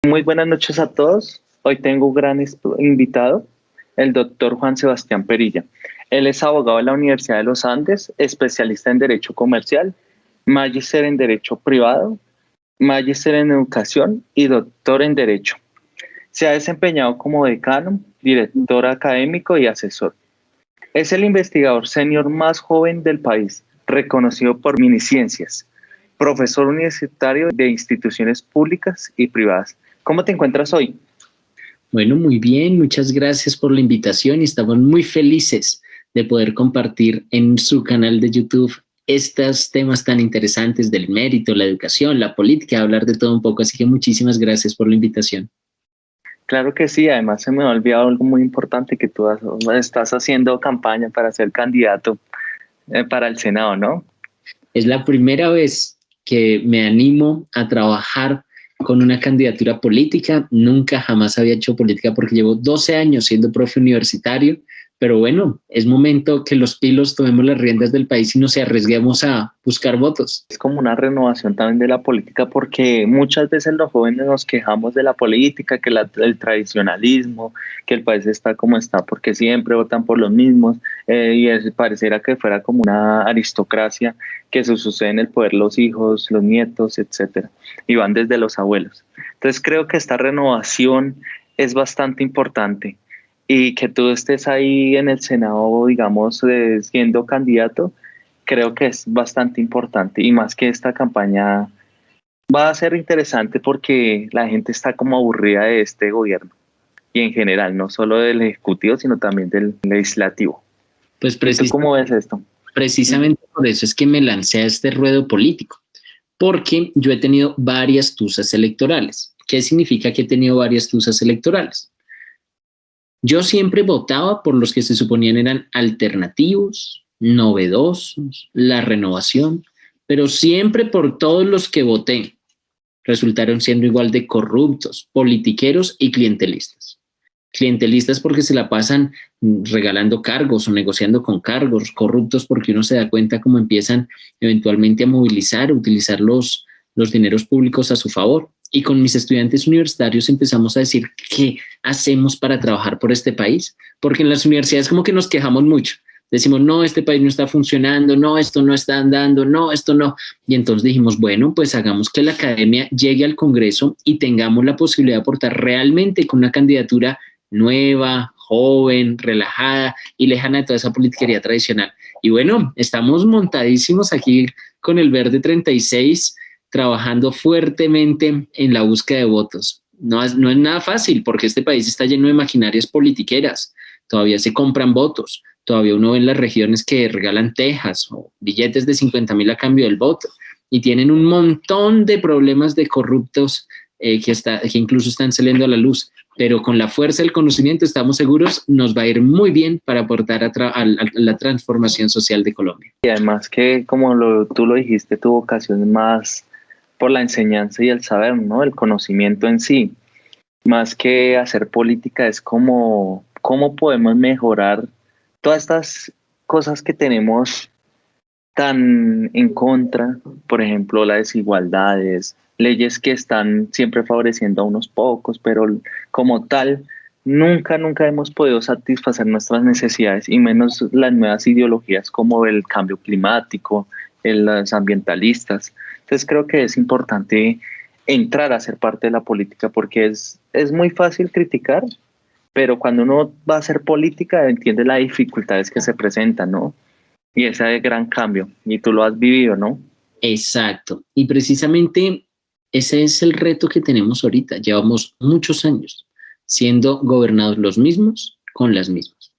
Muy buenas noches a todos. Hoy tengo un gran invitado, el doctor Juan Sebastián Perilla. Él es abogado de la Universidad de los Andes, especialista en Derecho Comercial, magíster en Derecho Privado, magíster en Educación y doctor en Derecho. Se ha desempeñado como decano, director académico y asesor. Es el investigador senior más joven del país, reconocido por Miniciencias, profesor universitario de instituciones públicas y privadas. ¿Cómo te encuentras hoy? Bueno, muy bien, muchas gracias por la invitación y estamos muy felices de poder compartir en su canal de YouTube estos temas tan interesantes del mérito, la educación, la política, hablar de todo un poco, así que muchísimas gracias por la invitación. Claro que sí, además se me ha olvidado algo muy importante que tú estás haciendo campaña para ser candidato para el Senado, ¿no? Es la primera vez que me animo a trabajar con una candidatura política. Nunca jamás había hecho política porque llevo 12 años siendo profe universitario, pero bueno, es momento que los pilos tomemos las riendas del país y nos arriesguemos a buscar votos. Es como una renovación también de la política porque muchas veces los jóvenes nos quejamos de la política, que el tradicionalismo, que el país está como está porque siempre votan por los mismos pareciera que fuera como una aristocracia que se sucede en el poder los hijos, los nietos, etcétera, y van desde los abuelos. Entonces creo que esta renovación es bastante importante y que tú estés ahí en el Senado, digamos, siendo candidato, creo que es bastante importante y más que esta campaña va a ser interesante porque la gente está como aburrida de este gobierno y en general, no solo del ejecutivo, sino también del legislativo. Pues ¿Y tú cómo ves esto? precisamente por eso es que me lancé a este ruedo político, porque yo he tenido varias tusas electorales. ¿Qué significa que he tenido varias tusas electorales? Yo siempre votaba por los que se suponían eran alternativos, novedosos, la renovación, pero siempre por todos los que voté resultaron siendo igual de corruptos, politiqueros y clientelistas. Clientelistas porque se la pasan regalando cargos o negociando con cargos, corruptos porque uno se da cuenta cómo empiezan eventualmente a movilizar, a utilizar los dineros públicos a su favor. Y con mis estudiantes universitarios empezamos a decir qué hacemos para trabajar por este país, porque en las universidades como que nos quejamos mucho. Decimos, no, este país no está funcionando, no, esto no está andando, no, esto no. Y entonces dijimos, bueno, pues hagamos que la academia llegue al Congreso y tengamos la posibilidad de aportar realmente con una candidatura nueva, joven, relajada y lejana de toda esa politiquería tradicional. Y bueno, estamos montadísimos aquí con el Verde 36, trabajando fuertemente en la búsqueda de votos. No es nada fácil porque este país está lleno de maquinarias politiqueras. Todavía se compran votos. Todavía uno ve en las regiones que regalan tejas o billetes de 50,000 a cambio del voto. Y tienen un montón de problemas de corruptos que incluso están saliendo a la luz. Pero con la fuerza del conocimiento estamos seguros nos va a ir muy bien para aportar a la transformación social de Colombia. Y además que, como tú lo dijiste, tu vocación es más por la enseñanza y el saber, ¿no? El conocimiento en sí. Más que hacer política es como cómo podemos mejorar todas estas cosas que tenemos tan en contra, por ejemplo, las desigualdades, leyes que están siempre favoreciendo a unos pocos, pero como tal, nunca hemos podido satisfacer nuestras necesidades y menos las nuevas ideologías como el cambio climático, los ambientalistas. Entonces creo que es importante entrar a ser parte de la política porque es muy fácil criticar, pero cuando uno va a hacer política entiende las dificultades que se presentan, ¿no? Y ese gran cambio, y tú lo has vivido, ¿no? Exacto. Y precisamente ese es el reto que tenemos ahorita. Llevamos muchos años siendo gobernados los mismos con las mismas.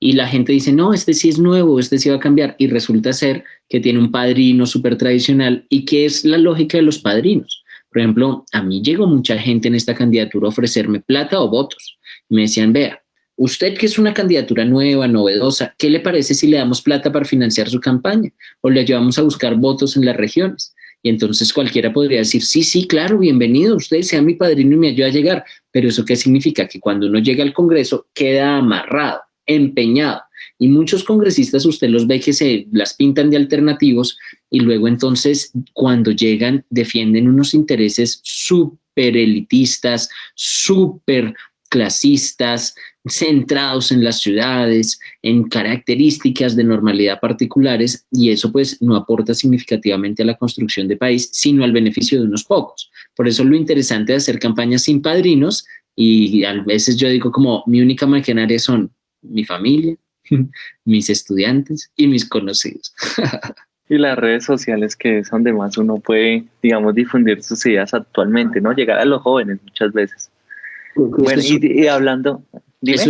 Y la gente dice, no, este sí es nuevo, este sí va a cambiar. Y resulta ser que tiene un padrino súper tradicional. ¿Y qué es la lógica de los padrinos? Por ejemplo, a mí llegó mucha gente en esta candidatura a ofrecerme plata o votos. Y me decían, vea, usted que es una candidatura nueva, novedosa, ¿qué le parece si le damos plata para financiar su campaña? O le ayudamos a buscar votos en las regiones. Y entonces cualquiera podría decir, sí, claro, bienvenido, usted sea mi padrino y me ayuda a llegar. Pero ¿eso qué significa? Que cuando uno llega al Congreso queda amarrado, empeñado Y muchos congresistas usted los ve que se las pintan de alternativos y luego entonces cuando llegan defienden unos intereses súper elitistas, súper clasistas, centrados en las ciudades, en características de normalidad particulares, y eso pues no aporta significativamente a la construcción de país, sino al beneficio de unos pocos. Por eso lo interesante de hacer campañas sin padrinos, y a veces yo digo como mi única maquinaria son mi familia, mis estudiantes y mis conocidos. Y las redes sociales, que es donde más uno puede, digamos, difundir sus ideas actualmente, ¿no? Llegar a los jóvenes muchas veces. Bueno, y hablando, dime.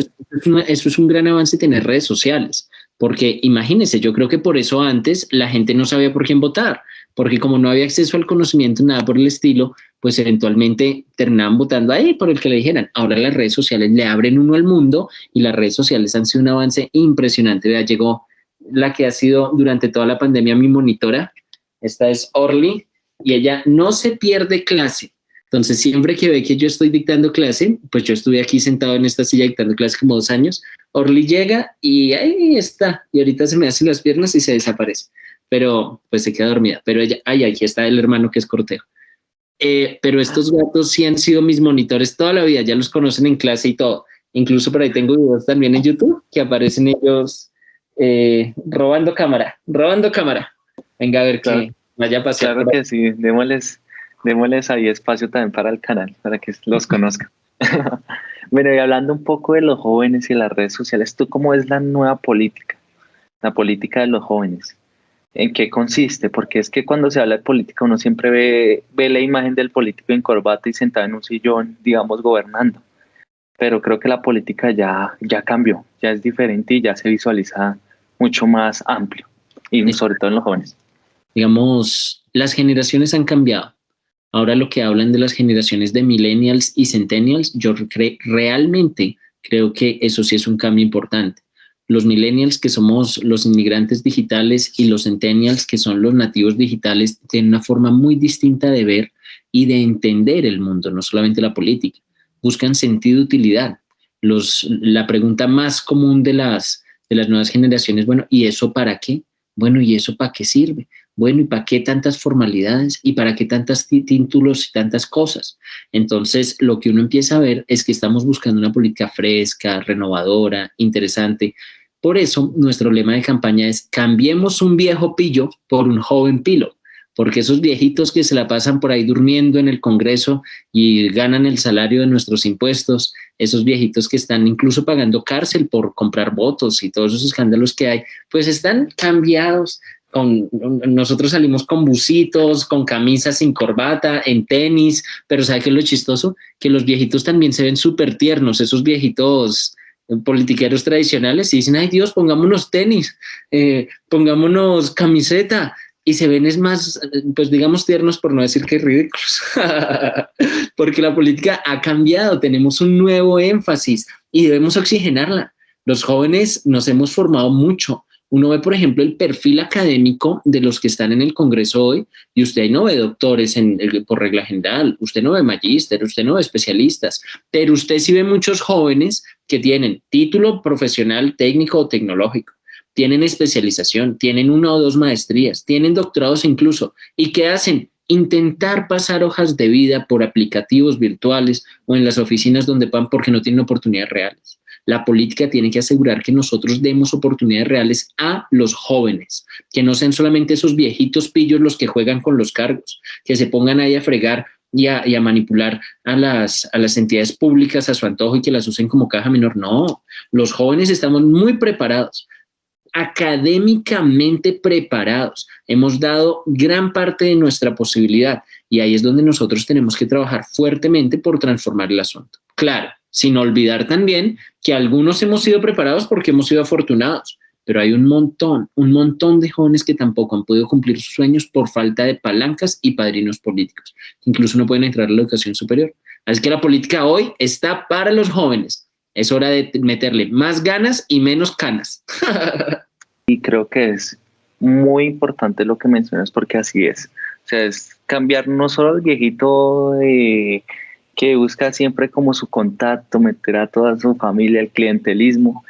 Eso es un gran avance tener redes sociales, porque imagínense, yo creo que por eso antes la gente no sabía por quién votar, porque como no había acceso al conocimiento, nada por el estilo, pues eventualmente terminaban votando ahí por el que le dijeran. Ahora las redes sociales le abren uno al mundo y las redes sociales han sido un avance impresionante. Vea, llegó la que ha sido durante toda la pandemia mi monitora, esta es Orly, y ella no se pierde clase. Entonces, siempre que ve que yo estoy dictando clase, pues yo estuve aquí sentado en esta silla dictando clase como 2 años, Orly llega y ahí está, y ahorita se me hacen las piernas y se desaparece, pero pues se queda dormida, pero ella, ay, aquí está el hermano que es Cortejo. Pero estos gatos sí han sido mis monitores toda la vida, ya los conocen en clase y todo, incluso por ahí tengo videos también en YouTube que aparecen ellos robando cámara, venga a ver Claro, qué vaya a pasar. claro que sí, démosles ahí espacio también para el canal, para que los conozcan. Bueno, y hablando un poco de los jóvenes y las redes sociales, ¿tú cómo ves la nueva política, la política de los jóvenes? ¿En qué consiste? Porque es que cuando se habla de política uno siempre ve la imagen del político en corbata y sentado en un sillón, digamos, gobernando. Pero creo que la política ya cambió, ya es diferente y ya se visualiza mucho más amplio, y sobre todo en los jóvenes. Digamos, las generaciones han cambiado. Ahora lo que hablan de las generaciones de millennials y centennials, yo realmente creo que eso sí es un cambio importante. Los millennials, que somos los inmigrantes digitales, y los centennials, que son los nativos digitales, tienen una forma muy distinta de ver y de entender el mundo, no solamente la política. Buscan sentido y utilidad. La pregunta más común de las nuevas generaciones, bueno, ¿y eso para qué? Bueno, ¿y eso para qué sirve? Bueno, ¿y para qué tantas formalidades? ¿Y para qué tantos títulos y tantas cosas? Entonces, lo que uno empieza a ver es que estamos buscando una política fresca, renovadora, interesante. Por eso, nuestro lema de campaña es: cambiemos un viejo pillo por un joven pilo, porque esos viejitos que se la pasan por ahí durmiendo en el Congreso y ganan el salario de nuestros impuestos, esos viejitos que están incluso pagando cárcel por comprar votos y todos esos escándalos que hay, pues están cambiados. Nosotros salimos con bucitos, con camisas sin corbata, en tenis, pero ¿sabe qué es lo chistoso? Que los viejitos también se ven súper tiernos, esos viejitos politiqueros tradicionales, y dicen: ay Dios, pongámonos tenis, pongámonos camiseta, y se ven es más, pues digamos tiernos, por no decir que ridículos, porque la política ha cambiado, tenemos un nuevo énfasis y debemos oxigenarla. Los jóvenes nos hemos formado mucho. Uno ve, por ejemplo, el perfil académico de los que están en el Congreso hoy, y usted no ve doctores por regla general, usted no ve magíster, usted no ve especialistas, pero usted sí ve muchos jóvenes que tienen título profesional, técnico o tecnológico, tienen especialización, tienen 1 o 2 maestrías, tienen doctorados incluso, ¿y qué hacen? Intentar pasar hojas de vida por aplicativos virtuales o en las oficinas donde van, porque no tienen oportunidades reales. La política tiene que asegurar que nosotros demos oportunidades reales a los jóvenes, que no sean solamente esos viejitos pillos los que juegan con los cargos, que se pongan ahí a fregar y a manipular a las entidades públicas a su antojo y que las usen como caja menor. No, los jóvenes estamos muy preparados, académicamente preparados. Hemos dado gran parte de nuestra posibilidad y ahí es donde nosotros tenemos que trabajar fuertemente por transformar el asunto. Claro, sin olvidar también que algunos hemos sido preparados porque hemos sido afortunados, pero hay un montón de jóvenes que tampoco han podido cumplir sus sueños por falta de palancas y padrinos políticos. Incluso no pueden entrar a la educación superior. Así que la política hoy está para los jóvenes. Es hora de meterle más ganas y menos canas. Y creo que es muy importante lo que mencionas, porque así es. O sea, es cambiar no solo al viejito que busca siempre como su contacto, meter a toda su familia, el clientelismo,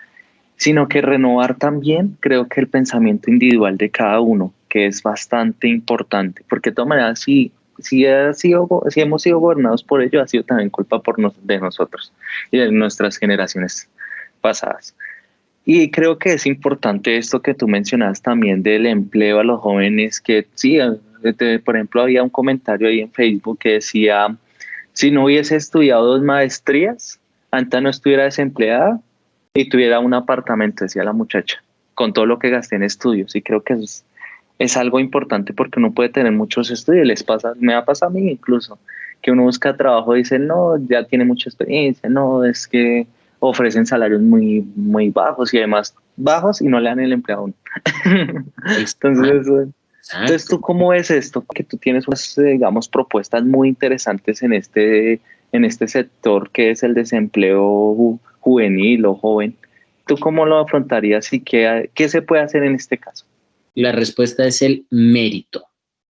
sino que renovar también creo que el pensamiento individual de cada uno, que es bastante importante, porque de todas maneras, si hemos sido gobernados por ello, ha sido también culpa de nosotros y de nuestras generaciones pasadas. Y creo que es importante esto que tú mencionas también del empleo a los jóvenes, que sí, por ejemplo, había un comentario ahí en Facebook que decía, si no hubiese estudiado 2 maestrías, Anta no estuviera desempleada y tuviera un apartamento, decía la muchacha, con todo lo que gasté en estudios. Y creo que es algo importante porque uno puede tener muchos estudios, me ha pasado a mí incluso, que uno busca trabajo y dice, no, ya tiene mucha experiencia, no, es que ofrecen salarios muy bajos y además bajos y no le dan el empleo a uno. Entonces, entonces, Exacto. ¿tú cómo ves esto? Que tú tienes unas, digamos, propuestas muy interesantes en este sector que es el desempleo juvenil o joven. ¿Tú cómo lo afrontarías y qué se puede hacer en este caso? La respuesta es el mérito,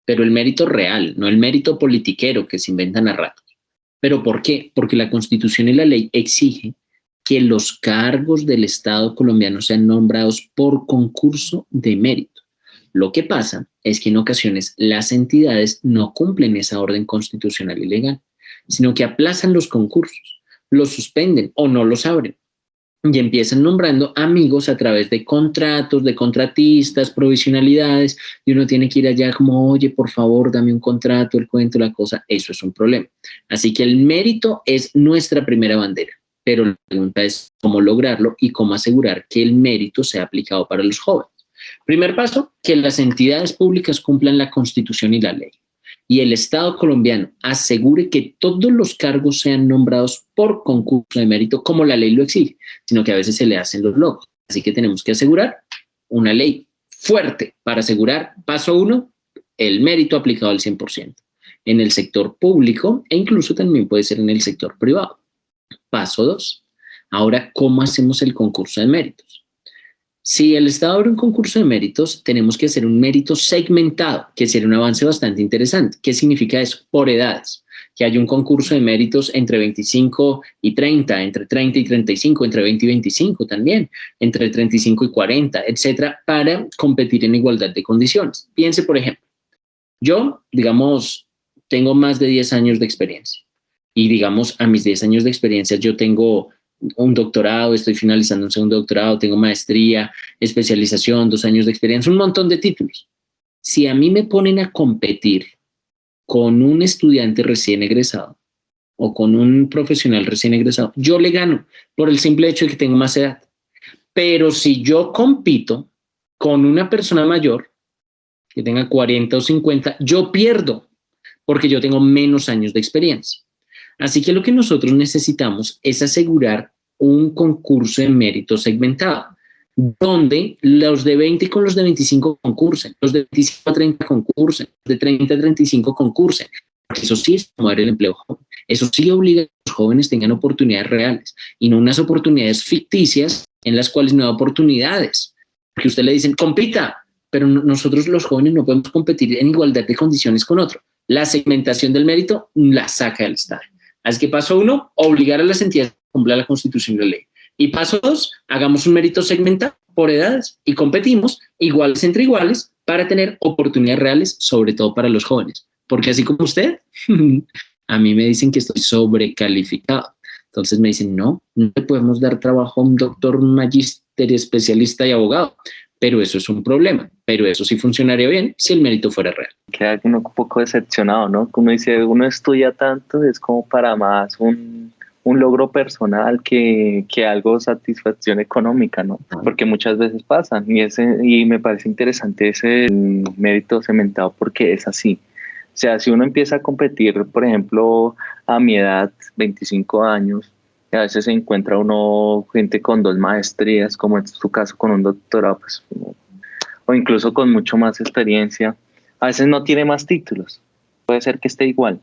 pero el mérito real, no el mérito politiquero que se inventan a ratos. ¿Pero por qué? Porque la Constitución y la ley exigen que los cargos del Estado colombiano sean nombrados por concurso de mérito. Lo que pasa es que en ocasiones las entidades no cumplen esa orden constitucional y legal, sino que aplazan los concursos, los suspenden o no los abren y empiezan nombrando amigos a través de contratos, de contratistas, provisionalidades, y uno tiene que ir allá como, oye, por favor, dame un contrato, el cuento, la cosa. Eso es un problema. Así que el mérito es nuestra primera bandera, pero la pregunta es cómo lograrlo y cómo asegurar que el mérito sea aplicado para los jóvenes. Primer paso, que las entidades públicas cumplan la Constitución y la ley y el Estado colombiano asegure que todos los cargos sean nombrados por concurso de mérito como la ley lo exige, sino que a veces se le hacen los locos. Así que tenemos que asegurar una ley fuerte para asegurar, paso 1, el mérito aplicado al 100% en el sector público e incluso también puede ser en el sector privado. Paso 2, ahora, ¿cómo hacemos el concurso de méritos? Si el Estado abre un concurso de méritos, tenemos que hacer un mérito segmentado, que sería un avance bastante interesante. ¿Qué significa eso? Por edades. Que haya un concurso de méritos entre 25 y 30, entre 30 y 35, entre 20 y 25 también, entre 35 y 40, etcétera, para competir en igualdad de condiciones. Piense, por ejemplo, yo, digamos, tengo más de 10 años de experiencia y, digamos, a mis 10 años de experiencia yo tengo un doctorado, estoy finalizando un segundo doctorado, tengo maestría, especialización, 2 años de experiencia, un montón de títulos. Si a mí me ponen a competir con un estudiante recién egresado o con un profesional recién egresado, yo le gano por el simple hecho de que tengo más edad. Pero si yo compito con una persona mayor que tenga 40 o 50, yo pierdo porque yo tengo menos años de experiencia. Así que lo que nosotros necesitamos es asegurar un concurso de mérito segmentado, donde los de 20 con los de 25 concursen, los de 25 a 30 concursen, los de 30 a 35 concursen. Porque eso sí es promover el empleo joven. Eso sí obliga a que los jóvenes tengan oportunidades reales y no unas oportunidades ficticias en las cuales no hay oportunidades. Porque usted le dicen, compita, pero nosotros los jóvenes no podemos competir en igualdad de condiciones con otro. La segmentación del mérito la saca del Estado. Así que paso 1, obligar a las entidades a cumplir la Constitución y la ley. Y paso 2, hagamos un mérito segmentado por edades y competimos iguales entre iguales para tener oportunidades reales, sobre todo para los jóvenes. Porque así como usted, a mí me dicen que estoy sobrecalificado. Entonces me dicen, no le podemos dar trabajo a un doctor, un magíster, especialista y abogado. Pero eso es un problema. Pero eso sí funcionaría bien si el mérito fuera real. Queda uno un poco decepcionado, ¿no? Como dice, uno estudia tanto, es como para más un logro personal que algo satisfacción económica, ¿no? Porque muchas veces pasan y me parece interesante ese mérito cementado porque es así. O sea, si uno empieza a competir, por ejemplo, a mi edad, 25 años, y a veces se encuentra uno gente con 2 maestrías, como en su caso con un doctorado, pues, o incluso con mucho más experiencia. A veces no tiene más títulos, puede ser que esté igual,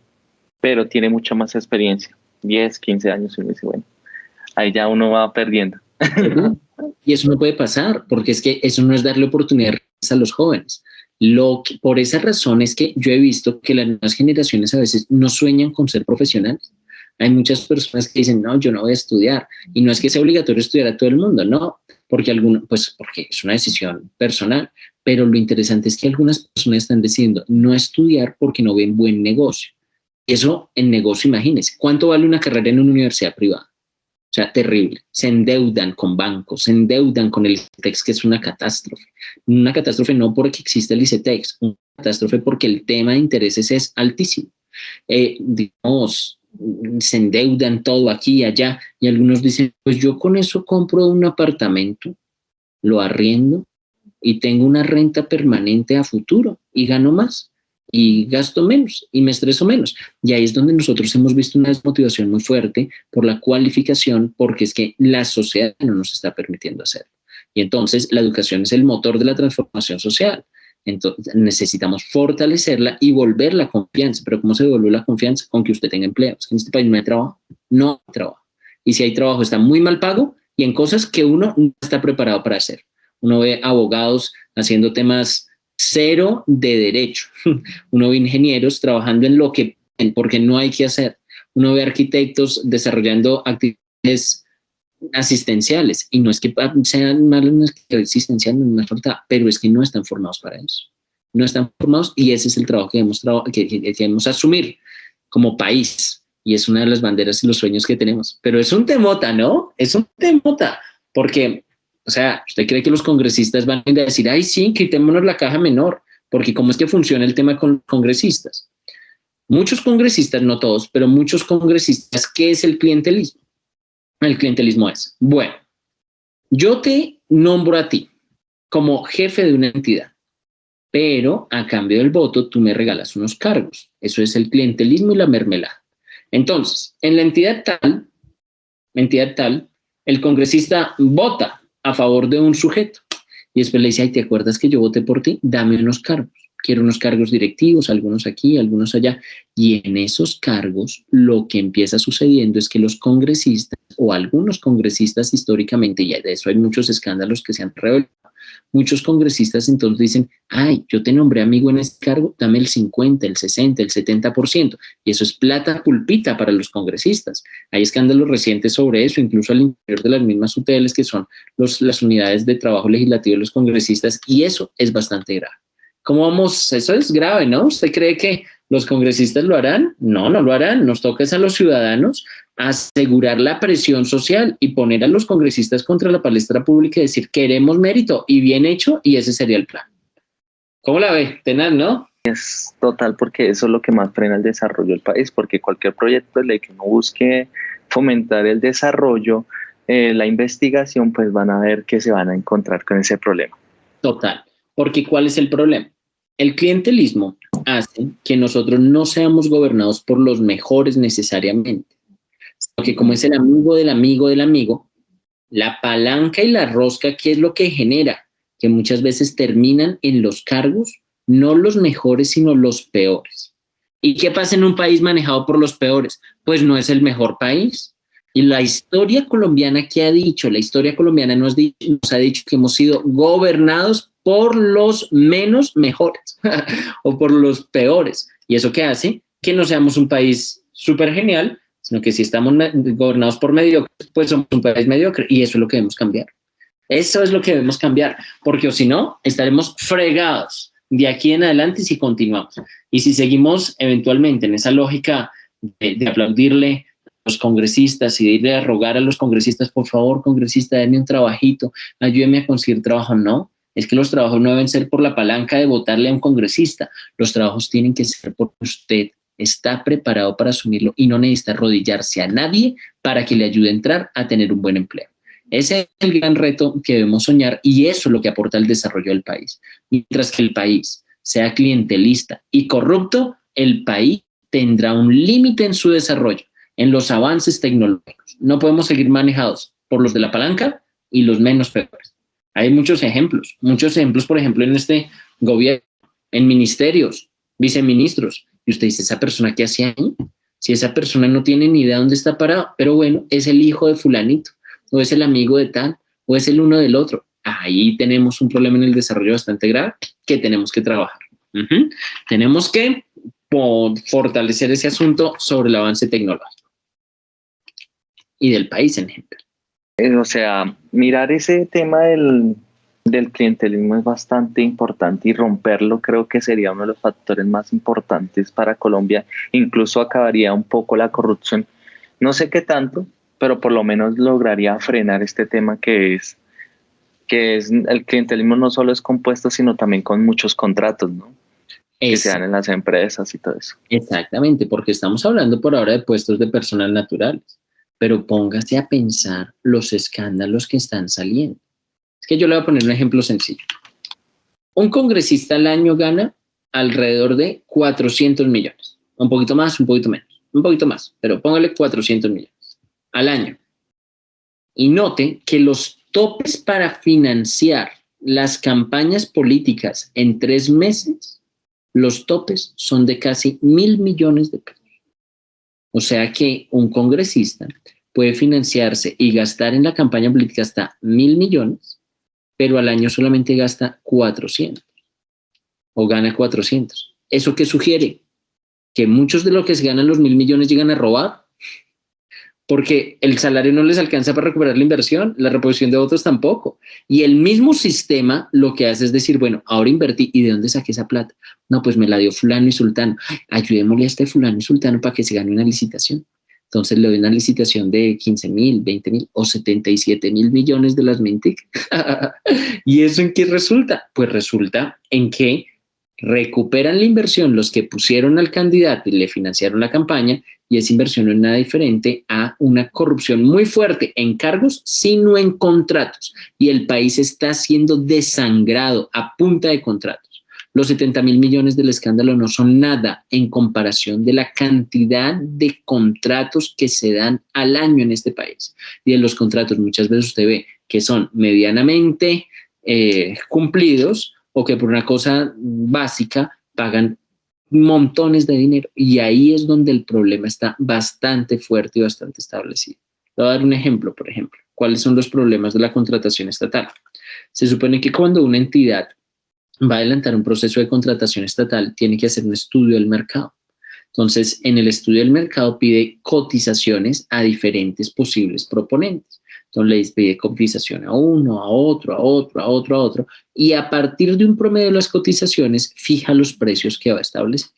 pero tiene mucha más experiencia, 10, 15 años, y uno dice, bueno, ahí ya uno va perdiendo. Y eso no puede pasar, porque es que eso no es darle oportunidades a los jóvenes. Por esa razón es que yo he visto que las nuevas generaciones a veces no sueñan con ser profesionales. Hay muchas personas que dicen, no, yo no voy a estudiar. Y no es que sea obligatorio estudiar a todo el mundo, no. porque es una decisión personal, pero lo interesante es que algunas personas están decidiendo no estudiar porque no ven buen negocio. Eso en negocio, imagínense, ¿cuánto vale una carrera en una universidad privada? O sea, terrible. Se endeudan con bancos, se endeudan con el ICETEX, que es una catástrofe. Una catástrofe no porque existe el ICETEX, una catástrofe porque el tema de intereses es altísimo. Digamos, se endeudan todo aquí y allá, y algunos dicen, pues yo con eso compro un apartamento, lo arriendo y tengo una renta permanente a futuro y gano más y gasto menos y me estreso menos. Y ahí es donde nosotros hemos visto una desmotivación muy fuerte por la cualificación, porque es que la sociedad no nos está permitiendo hacerlo. Y entonces la educación es el motor de la transformación social. Entonces necesitamos fortalecerla y volver la confianza. Pero ¿cómo se devuelve la confianza? Con que usted tenga empleo. Es que en este país no hay trabajo. No hay trabajo. Y si hay trabajo está muy mal pago y en cosas que uno no está preparado para hacer. Uno ve abogados haciendo temas cero de derecho. Uno ve ingenieros trabajando en lo que, porque no hay que hacer. Uno ve arquitectos desarrollando actividades asistenciales, y no es que sean malas, no es que asistencial, no es falta, pero es que no están formados para eso. No están formados, y ese es el trabajo que debemos asumir como país, y es una de las banderas y los sueños que tenemos. Pero es un temota, ¿no? Es un temota, porque, o sea, ¿usted cree que los congresistas van a decir, ay, sí, quitémonos la caja menor? Porque ¿cómo es que funciona el tema con congresistas? Muchos congresistas, no todos, pero muchos congresistas, ¿qué es el clientelismo? El clientelismo es, bueno, yo te nombro a ti como jefe de una entidad, pero a cambio del voto tú me regalas unos cargos. Eso es el clientelismo y la mermelada. Entonces, en la entidad tal, el congresista vota a favor de un sujeto y después le dice, ay, ¿te acuerdas que yo voté por ti? Dame unos cargos. Quiero unos cargos directivos, algunos aquí, algunos allá. Y en esos cargos lo que empieza sucediendo es que los congresistas o algunos congresistas históricamente, y de eso hay muchos escándalos que se han revelado, muchos congresistas entonces dicen, ay, yo te nombré amigo en este cargo, dame el 50, el 60, el 70%. Y eso es plata pulpita para los congresistas. Hay escándalos recientes sobre eso, incluso al interior de las mismas UTLs que son las unidades de trabajo legislativo de los congresistas, y eso es bastante grave. ¿Cómo vamos? Eso es grave, ¿no? ¿Usted cree que los congresistas lo harán? No, no lo harán. Nos toca es a los ciudadanos asegurar la presión social y poner a los congresistas contra la palestra pública y decir, queremos mérito y bien hecho, y ese sería el plan. ¿Cómo la ve? Tenaz, ¿no? Es total, porque eso es lo que más frena el desarrollo del país, porque cualquier proyecto de ley que no busque fomentar el desarrollo, la investigación, pues van a ver que se van a encontrar con ese problema. Total. Porque ¿cuál es el problema? El clientelismo hace que nosotros no seamos gobernados por los mejores necesariamente, sino que como es el amigo del amigo del amigo, la palanca y la rosca, ¿qué es lo que genera? Que muchas veces terminan en los cargos, no los mejores, sino los peores. ¿Y qué pasa en un país manejado por los peores? Pues no es el mejor país. Y la historia colombiana, ¿qué ha dicho? La historia colombiana nos ha dicho que hemos sido gobernados por los menos mejores o por los peores. ¿Y eso qué hace? Que no seamos un país súper genial, sino que si estamos gobernados por mediocres, pues somos un país mediocre, y eso es lo que debemos cambiar. Eso es lo que debemos cambiar, porque o si no, estaremos fregados de aquí en adelante si continuamos. Y si seguimos eventualmente en esa lógica de aplaudirle a los congresistas y de ir a rogar a los congresistas, por favor, congresista, denme un trabajito, ayúdeme a conseguir trabajo, no. Es que los trabajos no deben ser por la palanca de votarle a un congresista. Los trabajos tienen que ser porque usted está preparado para asumirlo y no necesita arrodillarse a nadie para que le ayude a entrar a tener un buen empleo. Ese es el gran reto que debemos soñar, y eso es lo que aporta el desarrollo del país. Mientras que el país sea clientelista y corrupto, el país tendrá un límite en su desarrollo, en los avances tecnológicos. No podemos seguir manejados por los de la palanca y los menos peores. Hay muchos ejemplos, por ejemplo, en este gobierno, en ministerios, viceministros. Y usted dice, ¿esa persona qué hace ahí? Si esa persona no tiene ni idea dónde está parado, pero bueno, es el hijo de fulanito, o es el amigo de tal, o es el uno del otro. Ahí tenemos un problema en el desarrollo bastante grave que tenemos que trabajar. Tenemos que fortalecer ese asunto sobre el avance tecnológico y del país en general. O sea, mirar ese tema del clientelismo es bastante importante y romperlo creo que sería uno de los factores más importantes para Colombia. Incluso acabaría un poco la corrupción. No sé qué tanto, pero por lo menos lograría frenar este tema que es el clientelismo no solo es compuesto, sino también con muchos contratos, ¿no? Que se Es dan en las empresas y todo eso. exactamente, porque estamos hablando por ahora de puestos de personal naturales, pero póngase a pensar los escándalos que están saliendo. Es que yo le voy a poner un ejemplo sencillo. Un congresista al año gana alrededor de 400 millones, un poquito más, un poquito menos, un poquito más, pero póngale 400 millones al año. Y note que los topes para financiar las campañas políticas en 3 meses, los topes son de casi 1.000 millones de pesos. O sea que un congresista puede financiarse y gastar en la campaña política hasta 1.000 millones, pero al año solamente gasta 400 o gana 400. ¿Eso qué sugiere? Que muchos de los que se ganan los 1.000 millones llegan a robar, porque el salario no les alcanza para recuperar la inversión, la reposición de votos tampoco. Y el mismo sistema lo que hace es decir, bueno, ahora invertí, ¿y de dónde saqué esa plata? No, pues me la dio fulano y sultano. Ayudémosle a este fulano y sultano para que se gane una licitación. Entonces le doy una licitación de 15.000, 20.000 o 77.000 millones de las Mintic. ¿Y eso en qué resulta? Pues resulta en que recuperan la inversión los que pusieron al candidato y le financiaron la campaña, y esa inversión no es nada diferente a una corrupción muy fuerte en cargos, sino en contratos. Y el país está siendo desangrado a punta de contratos. Los 70.000 millones del escándalo no son nada en comparación de la cantidad de contratos que se dan al año en este país. Y en los contratos muchas veces usted ve que son medianamente cumplidos, o que por una cosa básica pagan montones de dinero. Y ahí es donde el problema está bastante fuerte y bastante establecido. Le voy a dar un ejemplo, por ejemplo. ¿Cuáles son los problemas de la contratación estatal? Se supone que cuando una entidad va a adelantar un proceso de contratación estatal, tiene que hacer un estudio del mercado. Entonces, en el estudio del mercado pide cotizaciones a diferentes posibles proponentes. Entonces, les pide cotización a uno, a otro, a otro, a otro, a otro, y a partir de un promedio de las cotizaciones, fija los precios que va a establecer.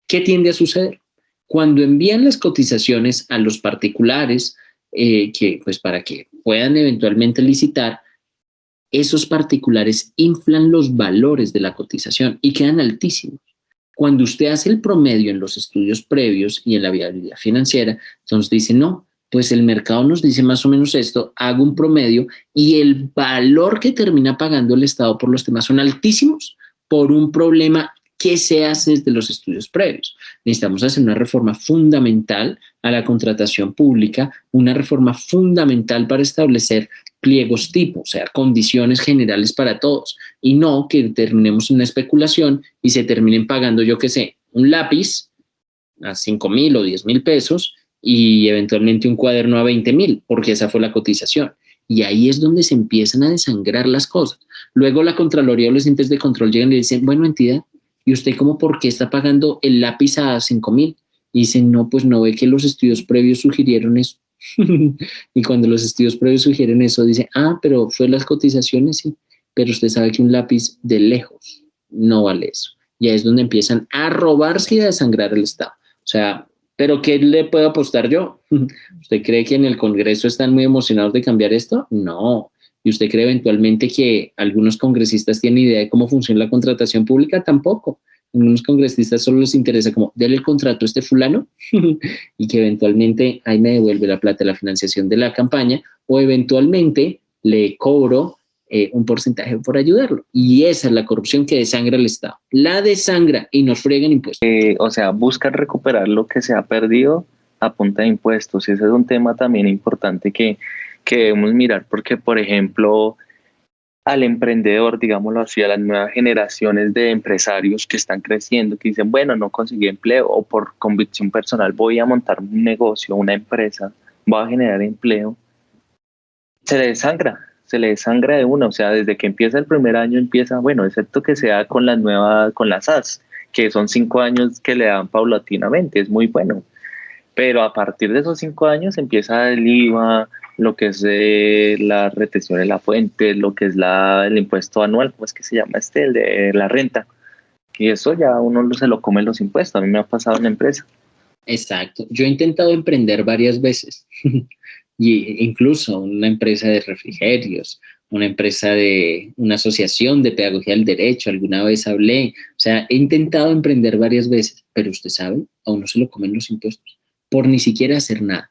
¿Qué tiende a suceder? Cuando envían las cotizaciones a los particulares, que, pues, para que puedan eventualmente licitar, esos particulares inflan los valores de la cotización y quedan altísimos. Cuando usted hace el promedio en los estudios previos y en la viabilidad financiera, entonces dice, no, pues el mercado nos dice más o menos esto, hago un promedio y el valor que termina pagando el Estado por los temas son altísimos por un problema que se hace desde los estudios previos. Necesitamos hacer una reforma fundamental a la contratación pública, una reforma fundamental para establecer pliegos tipo, o sea, condiciones generales para todos, y no que terminemos en una especulación y se terminen pagando, yo qué sé, un lápiz a 5.000 o 10.000 pesos y eventualmente un cuaderno a 20.000, porque esa fue la cotización. Y ahí es donde se empiezan a desangrar las cosas. Luego la Contraloría o los entes de control llegan y dicen, bueno, entidad, ¿y usted cómo por qué está pagando el lápiz a 5.000? Y dicen, no, pues no ve que los estudios previos sugirieron eso. Y cuando los estudios previos sugieren eso, dice, ah, pero fue las cotizaciones, sí, pero usted sabe que un lápiz de lejos no vale eso. Y ahí es donde empiezan a robarse y a desangrar el Estado. O sea, ¿pero qué le puedo apostar yo? ¿Usted cree que en el Congreso están muy emocionados de cambiar esto? No. ¿Y usted cree eventualmente que algunos congresistas tienen idea de cómo funciona la contratación pública? Tampoco. A algunos congresistas solo les interesa como, dele el contrato a este fulano y que eventualmente ahí me devuelve la plata de la financiación de la campaña, o eventualmente le cobro un porcentaje por ayudarlo. Y esa es la corrupción que desangra el Estado. La desangra y nos fregan impuestos. O sea, buscan recuperar lo que se ha perdido a punta de impuestos. Y ese es un tema también importante que debemos mirar porque, por ejemplo, al emprendedor, digámoslo así, a las nuevas generaciones de empresarios que están creciendo, que dicen, bueno, no conseguí empleo o por convicción personal voy a montar un negocio, una empresa, voy a generar empleo, se le desangra de una, o sea, desde que empieza el primer año empieza, bueno, excepto que sea con las nuevas, con las SAS, que son 5 años que le dan paulatinamente, es muy bueno, pero a partir de esos 5 años empieza el IVA, lo que es la retención de la fuente, lo que es el impuesto anual, ¿cómo es que se llama este? El de la renta. Y eso ya uno se lo come los impuestos. A mí me ha pasado en la empresa. Exacto. Yo he intentado emprender varias veces, y incluso una empresa de refrigerios, una empresa de una asociación de pedagogía del derecho, alguna vez hablé, o sea, he intentado emprender varias veces, pero usted sabe, a uno se lo comen los impuestos por ni siquiera hacer nada.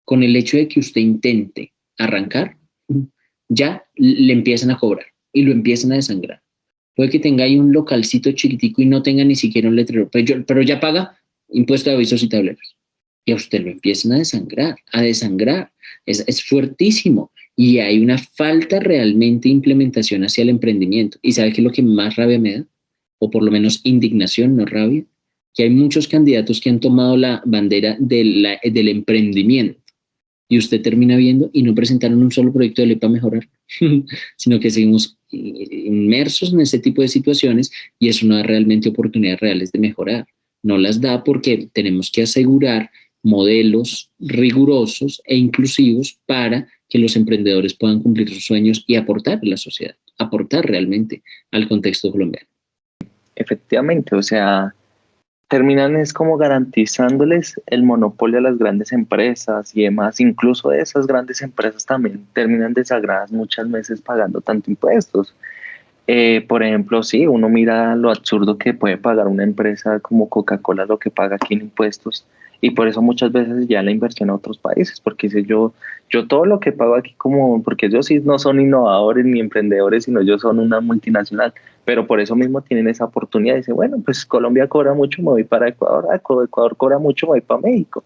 Con el hecho de que usted intente arrancar, ya le empiezan a cobrar y lo empiezan a desangrar. Puede que tenga ahí un localcito chiquitico y no tenga ni siquiera un letrero, pero ya paga impuesto de avisos y tableros. Y a usted lo empiezan a desangrar, a desangrar. Es fuertísimo. Y hay una falta realmente de implementación hacia el emprendimiento. ¿Y sabe qué es lo que más rabia me da? O por lo menos indignación, no rabia. Que hay muchos candidatos que han tomado la bandera del emprendimiento. Y usted termina viendo y no presentaron un solo proyecto de ley para mejorar, sino que seguimos inmersos en ese tipo de situaciones y eso no da realmente oportunidades reales de mejorar. No las da porque tenemos que asegurar modelos rigurosos e inclusivos para que los emprendedores puedan cumplir sus sueños y aportar a la sociedad, aportar realmente al contexto colombiano. Efectivamente, o sea, terminan es como garantizándoles el monopolio a las grandes empresas y demás. Incluso esas grandes empresas también terminan desagradas muchas veces pagando tanto impuestos. Por ejemplo, sí, uno mira lo absurdo que puede pagar una empresa como Coca-Cola, lo que paga aquí en impuestos, y por eso muchas veces ya la inversión a otros países, porque dice yo todo lo que pago aquí como, porque ellos sí no son innovadores ni emprendedores, sino ellos son una multinacional, pero por eso mismo tienen esa oportunidad, dice, bueno, pues Colombia cobra mucho, me voy para Ecuador, Ecuador cobra mucho, me voy para México,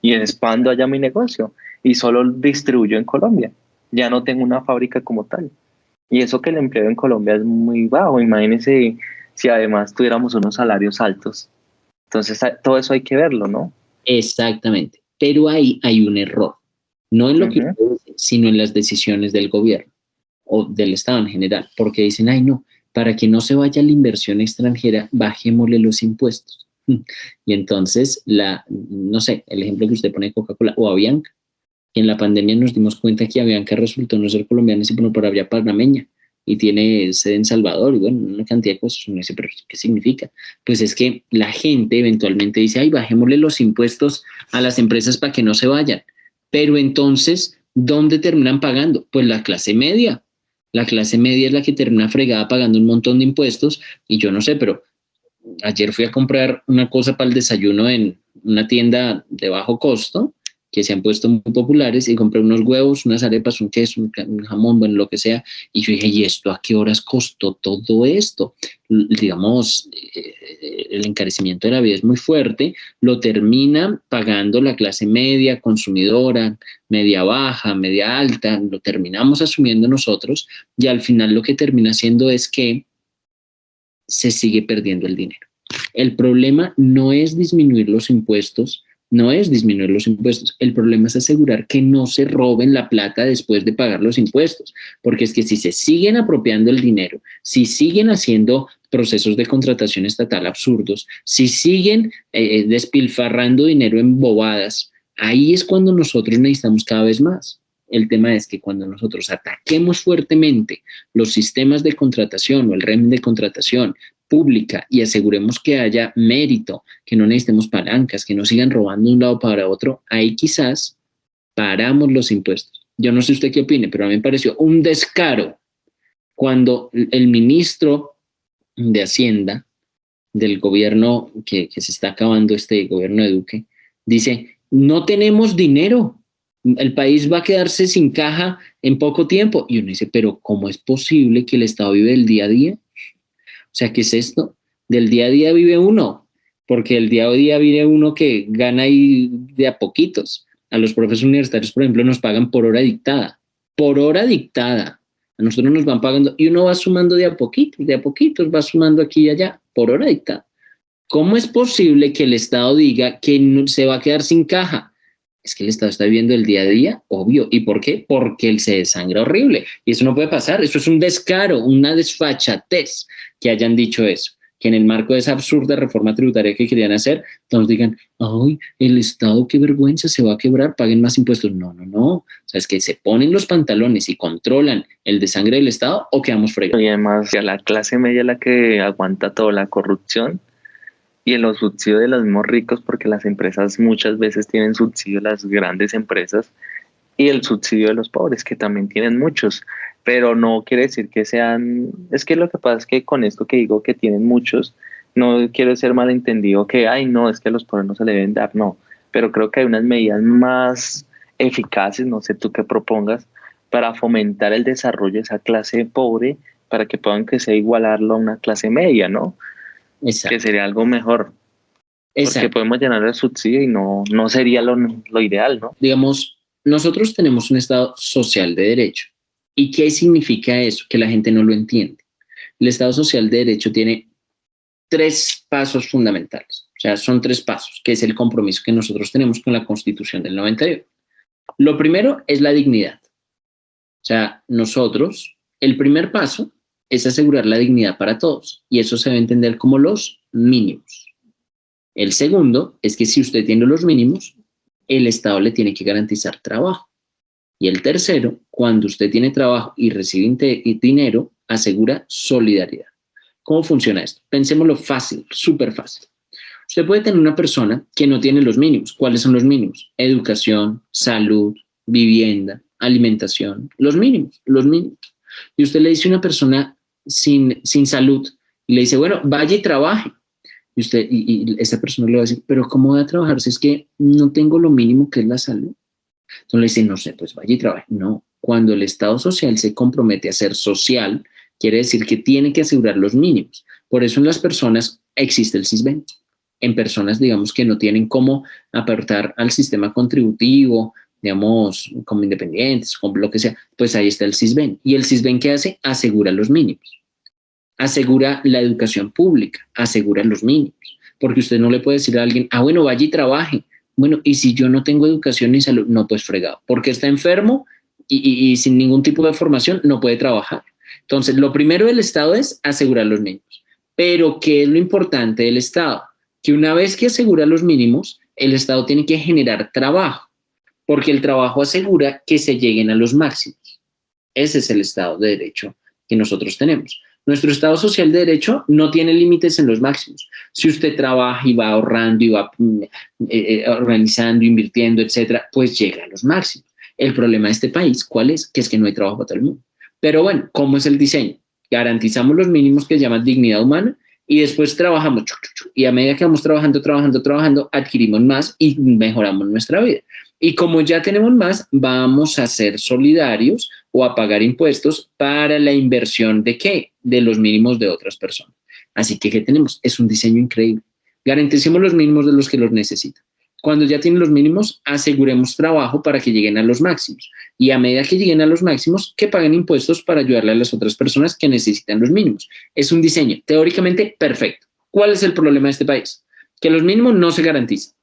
y expando allá mi negocio, y solo distribuyo en Colombia, ya no tengo una fábrica como tal. Y eso que el empleo en Colombia es muy bajo. Imagínense si además tuviéramos unos salarios altos. Entonces, todo eso hay que verlo, ¿no? Exactamente. Pero ahí hay un error, no en lo que Ujú. usted dice, sino en las decisiones del gobierno o del Estado en general, porque dicen, ay no, para que no se vaya la inversión extranjera, bajémosle los impuestos. Y entonces, no sé, el ejemplo que usted pone de Coca-Cola o Avianca, en la pandemia nos dimos cuenta que Avianca resultó no ser colombiana, sino por Avia panameña y tiene sede en Salvador y bueno, una cantidad de cosas. Uno dice, pero ¿qué significa? Pues es que la gente eventualmente dice, ay, bajémosle los impuestos a las empresas para que no se vayan. Pero entonces, ¿dónde terminan pagando? Pues la clase media. La clase media es la que termina fregada pagando un montón de impuestos y yo no sé, pero ayer fui a comprar una cosa para el desayuno en una tienda de bajo costo que se han puesto muy populares y compré unos huevos, unas arepas, un queso, un jamón, bueno, lo que sea. Y yo dije, ¿y esto a qué horas costó todo esto? Digamos, el encarecimiento de la vida es muy fuerte, lo termina pagando la clase media, consumidora, media baja, media alta, lo terminamos asumiendo nosotros y al final lo que termina haciendo es que se sigue perdiendo el dinero. El problema no es disminuir los impuestos, no es disminuir los impuestos, el problema es asegurar que no se roben la plata después de pagar los impuestos, porque es que si se siguen apropiando el dinero, si siguen haciendo procesos de contratación estatal absurdos, si siguen despilfarrando dinero en bobadas, ahí es cuando nosotros necesitamos cada vez más. El tema es que cuando nosotros ataquemos fuertemente los sistemas de contratación o el régimen de contratación pública y aseguremos que haya mérito, que no necesitemos palancas, que no sigan robando de un lado para otro, ahí quizás paramos los impuestos. Yo no sé usted qué opine, pero a mí me pareció un descaro cuando el ministro de Hacienda del gobierno que se está acabando, este gobierno de Duque, dice, no tenemos dinero, el país va a quedarse sin caja en poco tiempo. Y uno dice, pero ¿cómo es posible que el Estado vive del día a día? O sea, ¿qué es esto? Del día a día vive uno, porque el día a día vive uno que gana ahí de a poquitos. A los profesores universitarios, por ejemplo, nos pagan por hora dictada. Por hora dictada. A nosotros nos van pagando y uno va sumando de a poquitos va sumando aquí y allá, por hora dictada. ¿Cómo es posible que el Estado diga que no, se va a quedar sin caja? Es que el Estado está viviendo el día a día, obvio. ¿Y por qué? Porque él se desangra horrible. Y eso no puede pasar. Eso es un descaro, una desfachatez que hayan dicho eso. que en el marco de esa absurda reforma tributaria que querían hacer, nos digan, ay, el Estado, qué vergüenza, se va a quebrar, paguen más impuestos. No, no, no. O sea, es que se ponen los pantalones y controlan el desangre del Estado o quedamos fregados. Y además, ya la clase media es la que aguanta toda la corrupción y en los subsidios de los mismos ricos, porque las empresas muchas veces tienen subsidio, las grandes empresas, y el subsidio de los pobres, que también tienen muchos, pero no quiere decir que sean, es que lo que pasa es que con esto que digo que tienen muchos, no quiero ser malentendido que, ay, no, es que a los pobres no se le deben dar, no, pero creo que hay unas medidas más eficaces, no sé tú qué propongas, para fomentar el desarrollo de esa clase pobre, para que puedan que sea igualarlo a una clase media, ¿no? Exacto. Que sería algo mejor. Porque Exacto. podemos llenar el subsidio y no sería lo ideal, ¿no? Digamos, nosotros tenemos un Estado social de derecho. ¿Y qué significa eso? Que la gente no lo entiende. El Estado social de derecho tiene 3 pasos fundamentales. O sea, son 3 pasos, que es el compromiso que nosotros tenemos con la Constitución del 91. Lo primero es la dignidad. O sea, nosotros, el primer paso es asegurar la dignidad para todos y eso se debe entender como los mínimos. El segundo es que si usted tiene los mínimos, el Estado le tiene que garantizar trabajo. Y el tercero, cuando usted tiene trabajo y recibe dinero, asegura solidaridad. ¿Cómo funciona esto? Pensémoslo fácil, súper fácil. Usted puede tener una persona que no tiene los mínimos. ¿Cuáles son los mínimos? Educación, salud, vivienda, alimentación. Los mínimos, los mínimos. Y usted le dice a una persona sin salud y le dice, bueno, vaya y trabaje. Y esa persona le va a decir, pero ¿cómo voy a trabajar si es que no tengo lo mínimo que es la salud? Entonces le dicen, no sé, pues vaya y trabaje. No, cuando el Estado social se compromete a ser social, quiere decir que tiene que asegurar los mínimos. Por eso en las personas existe el CISBEN. En personas, digamos, que no tienen cómo aportar al sistema contributivo, digamos, como independientes, como lo que sea, pues ahí está el CISBEN. ¿Y el CISBEN qué hace? Asegura los mínimos. Asegura la educación pública, asegura los mínimos. Porque usted no le puede decir a alguien, ah, bueno, vaya y trabaje. Bueno, y si yo no tengo educación ni salud, no, pues fregado, porque está enfermo y sin ningún tipo de formación no puede trabajar. Entonces, lo primero del Estado es asegurar los mínimos. Pero, ¿qué es lo importante del Estado? Que una vez que asegura los mínimos, el Estado tiene que generar trabajo, porque el trabajo asegura que se lleguen a los máximos. Ese es el Estado de Derecho que nosotros tenemos. Nuestro Estado social de derecho no tiene límites en los máximos. Si usted trabaja y va ahorrando y va organizando, invirtiendo, etcétera, pues llega a los máximos. El problema de este país, ¿cuál es? Que es que no hay trabajo para todo el mundo. Pero bueno, ¿cómo es el diseño? Garantizamos los mínimos que se llaman dignidad humana y después trabajamos y a medida que vamos trabajando, adquirimos más y mejoramos nuestra vida. Y como ya tenemos más, vamos a ser solidarios o a pagar impuestos para la inversión de ¿qué? De los mínimos de otras personas. Así que, ¿qué tenemos? Es un diseño increíble. Garanticemos los mínimos de los que los necesitan. Cuando ya tienen los mínimos, aseguremos trabajo para que lleguen a los máximos. Y a medida que lleguen a los máximos, que paguen impuestos para ayudarle a las otras personas que necesitan los mínimos. Es un diseño teóricamente perfecto. ¿Cuál es el problema de este país? Que los mínimos no se garantizan.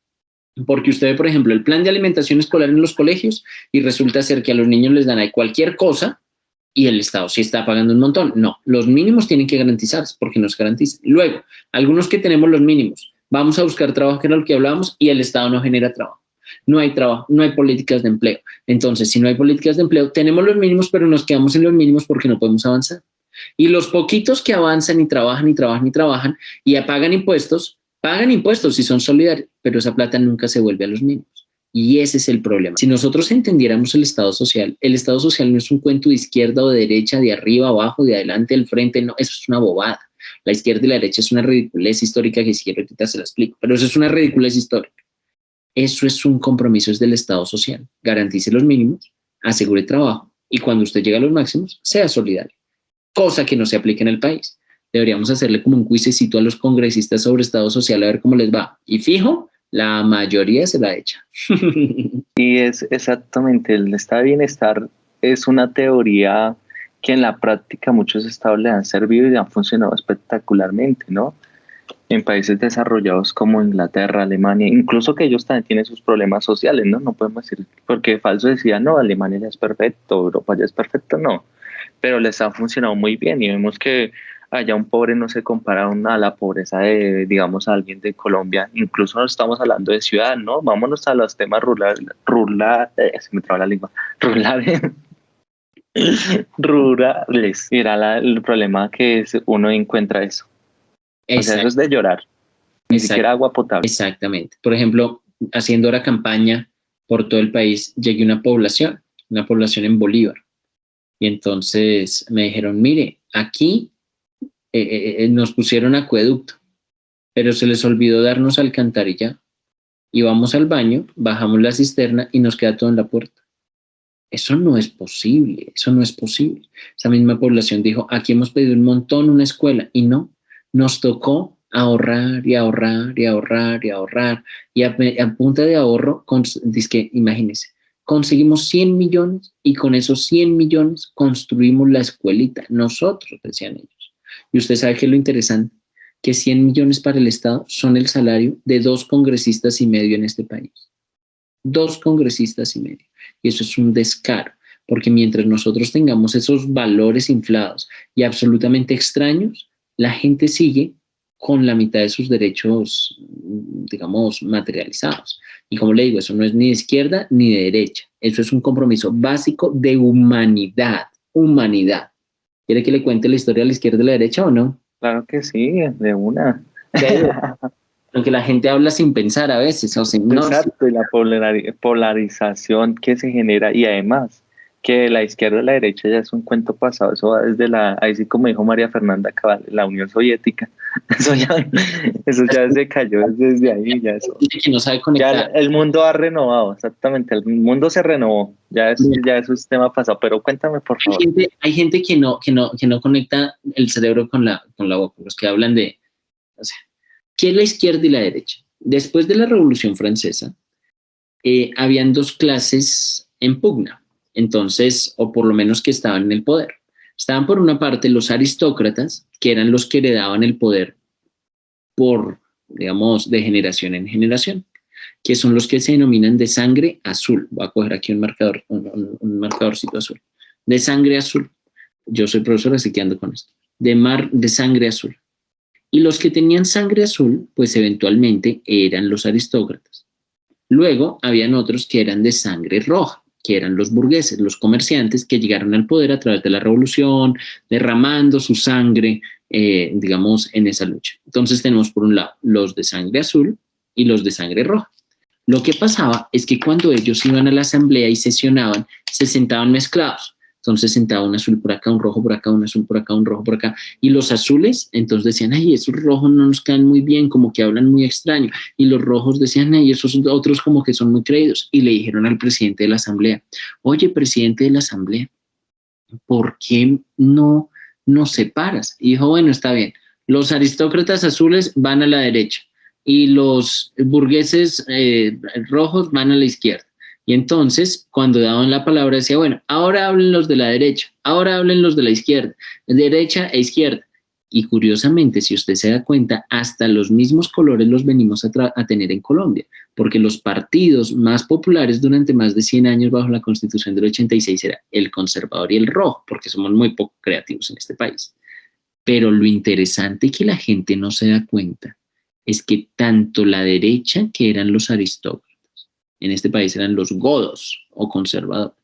Porque usted ve, por ejemplo, el plan de alimentación escolar en los colegios y resulta ser que a los niños les dan ahí cualquier cosa y el Estado sí está pagando un montón. No, los mínimos tienen que garantizarse porque no se garantizan. Luego, algunos que tenemos los mínimos, vamos a buscar trabajo, que era lo que hablábamos, y el Estado no genera trabajo. No hay trabajo, no hay políticas de empleo. Entonces, si no hay políticas de empleo, tenemos los mínimos, pero nos quedamos en los mínimos porque no podemos avanzar. Y los poquitos que avanzan y trabajan y pagan impuestos y son solidarios, pero esa plata nunca se vuelve a los mínimos. Y ese es el problema. Si nosotros entendiéramos el Estado social no es un cuento de izquierda o de derecha, de arriba, abajo, de adelante, del frente, no, eso es una bobada. La izquierda y la derecha es una ridiculez histórica que si quiero ahorita se la explico, pero eso es una ridiculez histórica. Eso es un compromiso del Estado social. Garantice los mínimos, asegure trabajo y cuando usted llegue a los máximos, sea solidario. Cosa que no se aplica en el país. Deberíamos hacerle como un cuisecito a los congresistas sobre Estado social a ver cómo les va. Y fijo, la mayoría se la echa. Y es exactamente, el estado de bienestar es una teoría que en la práctica muchos estados le han servido y han funcionado espectacularmente, ¿no? En países desarrollados como Inglaterra, Alemania, incluso que ellos también tienen sus problemas sociales, ¿no? No podemos decir, porque Falso decía, no, Alemania ya es perfecto, Europa ya es perfecto, no, pero les ha funcionado muy bien y vemos que allá un pobre no se compara a la pobreza de, digamos, a alguien de Colombia. Incluso no estamos hablando de ciudad, ¿no? Vámonos a los temas se me traba la lengua, rurales, rurales. Mira el problema que es, uno encuentra eso. O sea, eso es de llorar. Ni siquiera agua potable. Exactamente. Por ejemplo, haciendo ahora campaña por todo el país, llegué a una población en Bolívar. Y entonces me dijeron, mire, aquí nos pusieron acueducto, pero se les olvidó darnos alcantarilla. Y vamos al baño, bajamos la cisterna y nos queda todo en la puerta. Eso no es posible, eso no es posible. Esa misma población dijo, aquí hemos pedido un montón una escuela y no, nos tocó ahorrar y ahorrar y ahorrar y ahorrar y a punta de ahorro, dizque, imagínense, conseguimos 100 millones y con esos 100 millones construimos la escuelita, nosotros, decían ellos. Y usted sabe que es lo interesante, que 100 millones para el Estado son el salario de 2,5 congresistas en este país. 2,5 congresistas. Y eso es un descaro, porque mientras nosotros tengamos esos valores inflados y absolutamente extraños, la gente sigue con la mitad de sus derechos, digamos, materializados. Y como le digo, eso no es ni de izquierda ni de derecha. Eso es un compromiso básico de humanidad. Humanidad. ¿Quiere que le cuente la historia de la izquierda y la derecha o no? Claro que sí, de una. Aunque la gente habla sin pensar a veces, o sin no. Exacto, y la polarización que se genera, y además que la izquierda y la derecha ya es un cuento pasado, eso va desde ahí sí como dijo María Fernanda Cabal, la Unión Soviética, eso ya se cayó desde ahí, Que no sabe ya conectar. el mundo ha renovado, exactamente, el mundo se renovó, ya es un tema pasado, pero cuéntame por favor. Hay gente que no conecta el cerebro con la boca, los que hablan de, o sea, ¿qué es la izquierda y la derecha? Después de la Revolución Francesa, habían dos clases en pugna, entonces, o por lo menos que estaban en el poder. Estaban por una parte los aristócratas, que eran los que heredaban el poder por, digamos, de generación en generación, que son los que se denominan de sangre azul. Voy a coger aquí un marcador, un marcadorcito azul. De sangre azul. Yo soy profesor, así que ando con esto. De sangre azul. Y los que tenían sangre azul, pues eventualmente eran los aristócratas. Luego habían otros que eran de sangre roja, que eran los burgueses, los comerciantes que llegaron al poder a través de la revolución, derramando su sangre, digamos, en esa lucha. Entonces tenemos por un lado los de sangre azul y los de sangre roja. Lo que pasaba es que cuando ellos iban a la asamblea y sesionaban, se sentaban mezclados. Entonces sentaba un azul por acá, un rojo por acá, un azul por acá, un rojo por acá. Y los azules, entonces decían, ay, esos rojos no nos caen muy bien, como que hablan muy extraño. Y los rojos decían, ay, esos otros como que son muy creídos. Y le dijeron al presidente de la asamblea, oye, presidente de la asamblea, ¿por qué no nos separas? Y dijo, bueno, está bien. Los aristócratas azules van a la derecha y los burgueses rojos van a la izquierda. Y entonces, cuando daban la palabra, decía, bueno, ahora hablen los de la derecha, ahora hablen los de la izquierda, derecha e izquierda. Y curiosamente, si usted se da cuenta, hasta los mismos colores los venimos a tener en Colombia, porque los partidos más populares durante más de 100 años bajo la Constitución del 86 era el conservador y el rojo, porque somos muy poco creativos en este país. Pero lo interesante que la gente no se da cuenta es que tanto la derecha, que eran los aristócratas, en este país eran los godos o conservadores,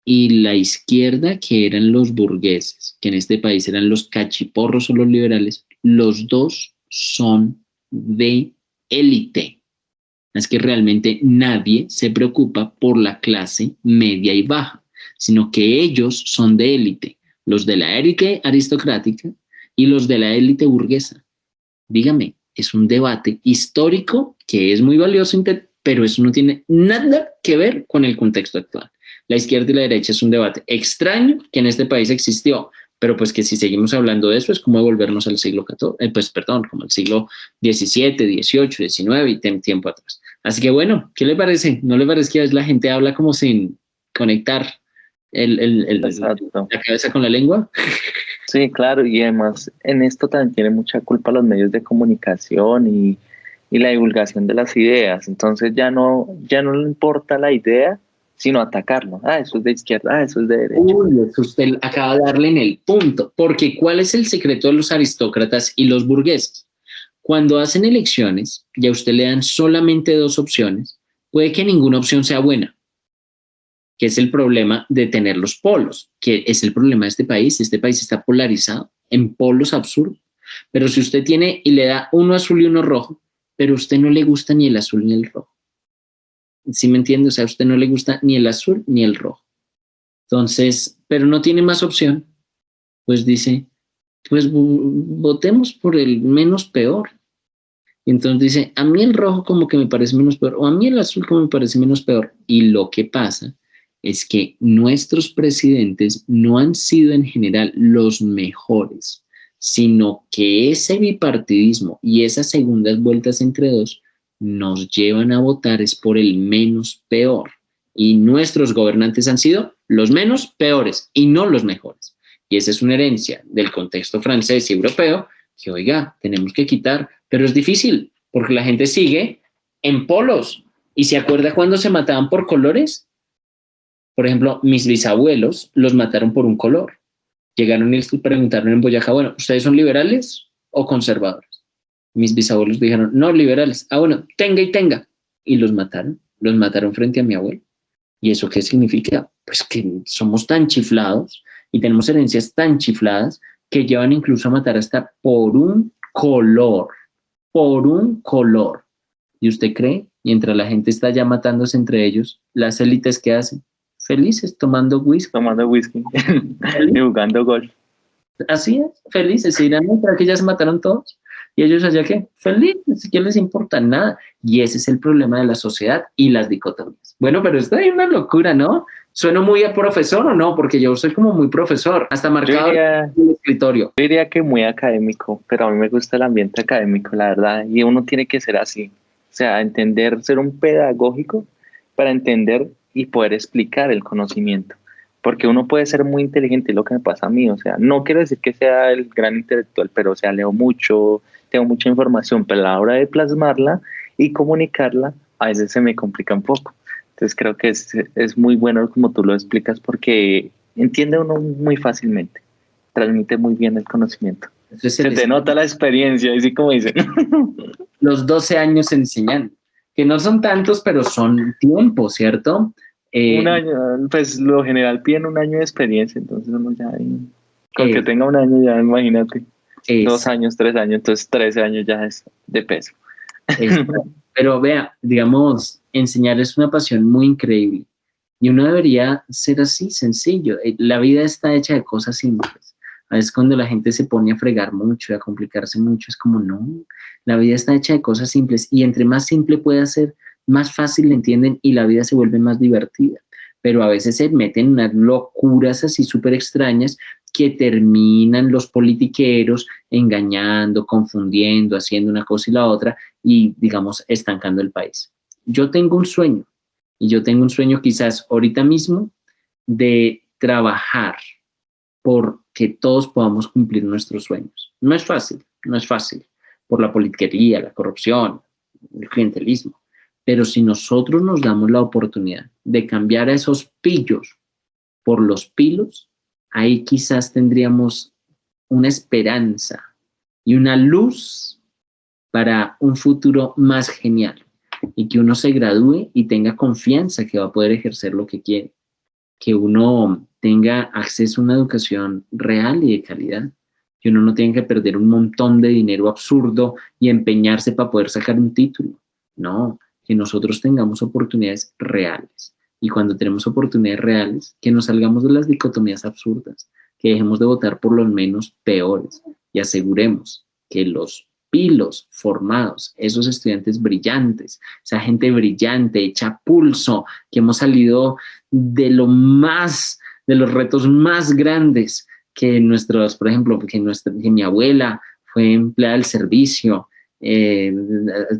y la izquierda, que eran los burgueses, que en este país eran los cachiporros o los liberales, los dos son de élite. Es que realmente nadie se preocupa por la clase media y baja, sino que ellos son de élite, los de la élite aristocrática y los de la élite burguesa. Dígame, es un debate histórico que es muy valioso, pero eso no tiene nada que ver con el contexto actual. La izquierda y la derecha es un debate extraño que en este país existió, pero pues que si seguimos hablando de eso es como volvernos al siglo XIV, pues perdón, como al siglo XVII, XVIII, XIX y tiempo atrás. Así que bueno, ¿qué le parece? ¿No le parece que a veces la gente habla como sin conectar la cabeza con la lengua? Sí, claro, y además en esto también tiene mucha culpa los medios de comunicación y la divulgación de las ideas. Entonces ya no le importa la idea, sino atacarlo. Ah, eso es de izquierda, ah, eso es de derecha. Uy, eso usted acaba de darle en el punto, porque ¿cuál es el secreto de los aristócratas y los burgueses? Cuando hacen elecciones y a usted le dan solamente dos opciones, puede que ninguna opción sea buena, que es el problema de tener los polos, que es el problema de este país está polarizado en polos absurdos, pero si usted tiene y le da uno azul y uno rojo, pero a usted no le gusta ni el azul ni el rojo, ¿sí me entiende? O sea, a usted no le gusta ni el azul ni el rojo, entonces, pero no tiene más opción, pues dice, pues votemos por el menos peor. Y entonces dice, a mí el rojo como que me parece menos peor, o a mí el azul como me parece menos peor. Y lo que pasa es que nuestros presidentes no han sido en general los mejores, sino que ese bipartidismo y esas segundas vueltas entre dos nos llevan a votar es por el menos peor. Y nuestros gobernantes han sido los menos peores y no los mejores. Y esa es una herencia del contexto francés y europeo que, oiga, tenemos que quitar, pero es difícil porque la gente sigue en polos y se acuerda cuando se mataban por colores. Por ejemplo, mis bisabuelos los mataron por un color. Llegaron y les preguntaron en Boyacá, bueno, ¿ustedes son liberales o conservadores? Mis bisabuelos dijeron, no, liberales. Ah, bueno, tenga y tenga. Y los mataron frente a mi abuelo. ¿Y eso qué significa? Pues que somos tan chiflados y tenemos herencias tan chifladas que llevan incluso a matar hasta por un color, por un color. ¿Y usted cree? Mientras la gente está ya matándose entre ellos, las élites ¿qué hacen? Felices, tomando whisky. Tomando whisky y jugando golf. Así es, felices. Se dirán, ¿para que ya se mataron todos? Y ellos allá qué, felices, que les importa nada. Y ese es el problema de la sociedad y las dicotomías. Bueno, pero esto es una locura, ¿no? ¿Sueno muy a profesor o no? Porque yo soy como muy profesor, hasta marcado en el escritorio. Yo diría que muy académico, pero a mí me gusta el ambiente académico, la verdad, y uno tiene que ser así. O sea, entender, ser un pedagógico para entender y poder explicar el conocimiento. Porque uno puede ser muy inteligente, lo que me pasa a mí. O sea, no quiero decir que sea el gran intelectual, pero o sea, leo mucho, tengo mucha información, pero a la hora de plasmarla y comunicarla, a veces se me complica un poco. Entonces creo que es muy bueno como tú lo explicas porque entiende uno muy fácilmente, transmite muy bien el conocimiento. Se te nota la experiencia, así como dicen. Los 12 años enseñando, que no son tantos, pero son tiempo, ¿cierto? Un año, pues lo general piden un año de experiencia, entonces uno ya, con que tenga un año ya, imagínate, 2 años, 3 años, entonces 13 años ya es de peso. Pero vea, digamos, enseñar es una pasión muy increíble y uno debería ser así, sencillo. La vida está hecha de cosas simples. A veces cuando la gente se pone a fregar mucho y a complicarse mucho, es como no, la vida está hecha de cosas simples y entre más simple pueda ser, más fácil le entienden y la vida se vuelve más divertida. Pero a veces se meten unas locuras así súper extrañas que terminan los politiqueros engañando, confundiendo, haciendo una cosa y la otra y, digamos, estancando el país. Yo tengo un sueño y yo tengo un sueño quizás ahorita mismo de trabajar por que todos podamos cumplir nuestros sueños. No es fácil, no es fácil, por la politiquería, la corrupción, el clientelismo, pero si nosotros nos damos la oportunidad de cambiar a esos pillos por los pilos, ahí quizás tendríamos una esperanza y una luz para un futuro más genial y que uno se gradúe y tenga confianza que va a poder ejercer lo que quiere, que uno tenga acceso a una educación real y de calidad, que uno no tenga que perder un montón de dinero absurdo y empeñarse para poder sacar un título. No, que nosotros tengamos oportunidades reales. Y cuando tenemos oportunidades reales, que nos salgamos de las dicotomías absurdas, que dejemos de votar por los menos peores y aseguremos que los pilos formados, esos estudiantes brillantes, esa gente brillante, hecha pulso, que hemos salido de de los retos más grandes que nuestros, por ejemplo, que mi abuela fue empleada del servicio,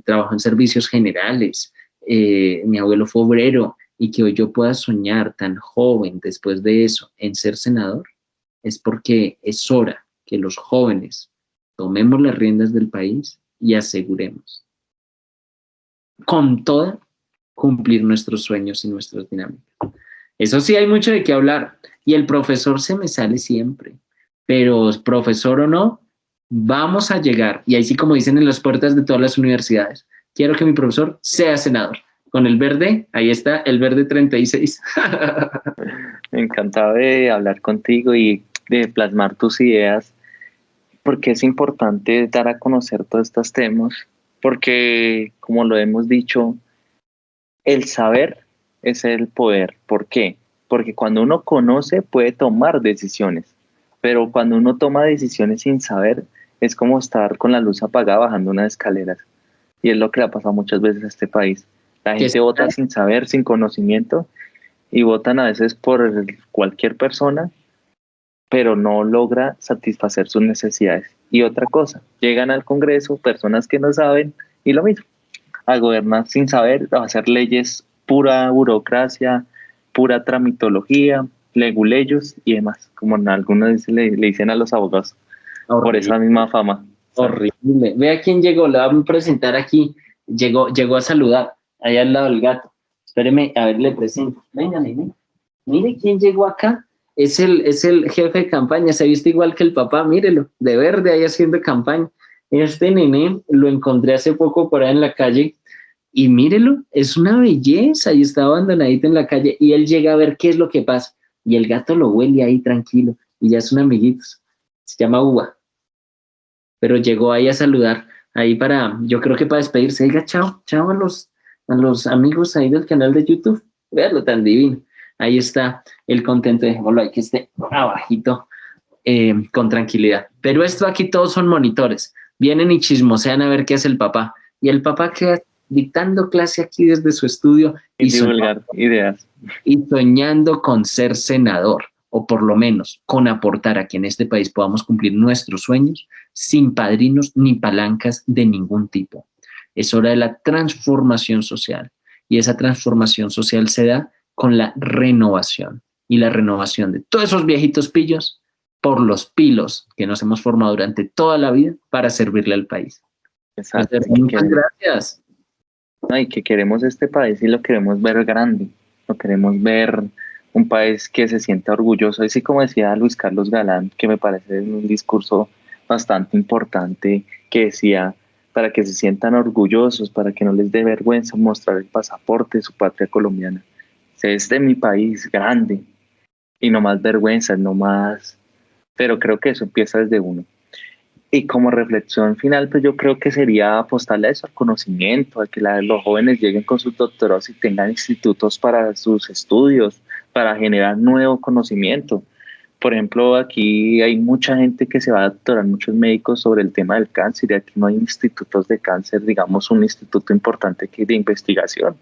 trabajó en servicios generales, mi abuelo fue obrero y que hoy yo pueda soñar tan joven después de eso en ser senador, es porque es hora que los jóvenes tomemos las riendas del país y aseguremos con toda cumplir nuestros sueños y nuestras dinámicas. Eso sí, hay mucho de qué hablar. Y el profesor se me sale siempre. Pero profesor o no, vamos a llegar. Y ahí sí, como dicen en las puertas de todas las universidades, quiero que mi profesor sea senador. Con el verde, ahí está, el verde 36. Encantado de hablar contigo y de plasmar tus ideas, porque es importante dar a conocer todos estos temas, porque como lo hemos dicho, el saber es el poder. ¿Por qué? Porque cuando uno conoce puede tomar decisiones, pero cuando uno toma decisiones sin saber es como estar con la luz apagada bajando unas escaleras. Y es lo que le ha pasado muchas veces a este país. La Que gente vota sin saber, sin conocimiento, y votan a veces por cualquier persona, pero no logra satisfacer sus necesidades. Y otra cosa, llegan al Congreso personas que no saben y lo mismo, a gobernar sin saber, a hacer leyes pura burocracia, pura tramitología, leguleyos y demás, como en algunos le dicen a los abogados, por horrible, esa misma fama. horrible. Vea quién llegó, le vamos a presentar aquí. Llegó a saludar, ahí al lado del gato. Espéreme, a ver, le presento. Venga, nene. Mire quién llegó acá. Es el jefe de campaña, se viste igual que el papá, mírelo, de verde ahí haciendo campaña. Este nene lo encontré hace poco por ahí en la calle y mírelo, es una belleza y está abandonadito en la calle y él llega a ver qué es lo que pasa y el gato lo huele ahí tranquilo y ya son amiguitos. Se llama Uva, pero llegó ahí a saludar, ahí para, yo creo que para despedirse, diga chao, chao a los amigos ahí del canal de YouTube, veanlo tan divino. Ahí está el contento, dejémoslo ahí que esté abajito, con tranquilidad. Pero esto aquí todos son monitores, vienen y chismosean a ver qué hace el papá, y el papá queda dictando clase aquí desde su estudio Y divulgar ideas. y soñando con ser senador, o por lo menos con aportar a que en este país podamos cumplir nuestros sueños sin padrinos ni palancas de ningún tipo. Es hora de la transformación social y esa transformación social se da con la renovación y la renovación de todos esos viejitos pillos por los pilos que nos hemos formado durante toda la vida para servirle al país. Exacto. Muchas gracias. No, y que queremos este país y lo queremos ver grande, lo queremos ver un país que se sienta orgulloso, así como decía Luis Carlos Galán, que me parece un discurso bastante importante, que decía, para que se sientan orgullosos, para que no les dé vergüenza mostrar el pasaporte de su patria colombiana. Es de mi país grande, y no más vergüenza, no más, pero creo que eso empieza desde uno. Y como reflexión final, pues yo creo que sería apostarle a eso, al conocimiento, a que los jóvenes lleguen con sus doctorados y tengan institutos para sus estudios, para generar nuevo conocimiento. Por ejemplo, aquí hay mucha gente que se va a doctorar, muchos médicos sobre el tema del cáncer, y aquí no hay institutos de cáncer, digamos, un instituto importante de investigación,